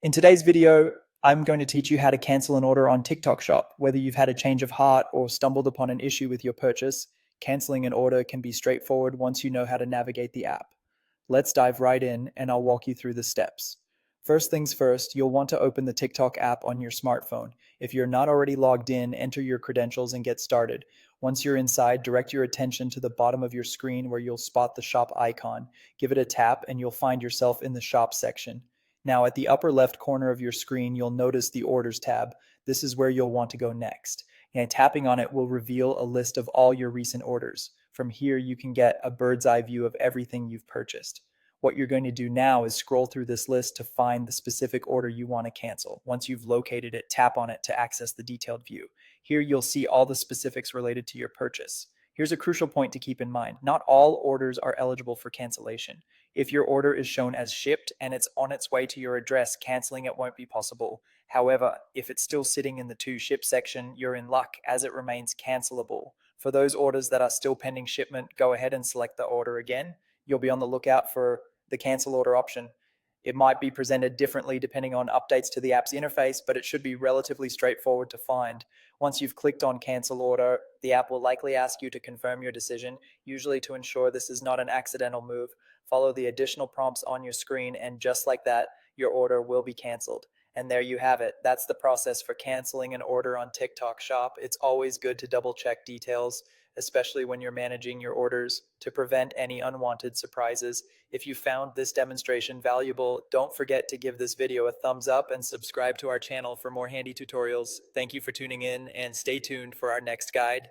In today's video, I'm going to teach you how to cancel an order on TikTok Shop. Whether you've had a change of heart or stumbled upon an issue with your purchase, canceling an order can be straightforward once you know how to navigate the app. Let's dive right in and I'll walk you through the steps. First things first, you'll want to open the TikTok app on your smartphone. If you're not already logged in, enter your credentials and get started. Once you're inside, direct your attention to the bottom of your screen where you'll spot the shop icon. Give it a tap and you'll find yourself in the shop section. Now, at the upper left corner of your screen, you'll notice the Orders tab. This is where you'll want to go next. And tapping on it will reveal a list of all your recent orders. From here, you can get a bird's eye view of everything you've purchased. What you're going to do now is scroll through this list to find the specific order you want to cancel. Once you've located it, tap on it to access the detailed view. Here, you'll see all the specifics related to your purchase. Here's a crucial point to keep in mind. Not all orders are eligible for cancellation. If your order is shown as shipped and it's on its way to your address, canceling it won't be possible. However, if it's still sitting in the to ship section, you're in luck as it remains cancelable. For those orders that are still pending shipment, go ahead and select the order again. You'll be on the lookout for the cancel order option. It might be presented differently depending on updates to the app's interface, but it should be relatively straightforward to find. Once you've clicked on cancel order, the app will likely ask you to confirm your decision, usually to ensure this is not an accidental move. Follow the additional prompts on your screen, and just like that, your order will be canceled. And there you have it. That's the process for canceling an order on TikTok Shop. It's always good to double check details, especially when you're managing your orders, to prevent any unwanted surprises. If you found this demonstration valuable, don't forget to give this video a thumbs up and subscribe to our channel for more handy tutorials. Thank you for tuning in and stay tuned for our next guide.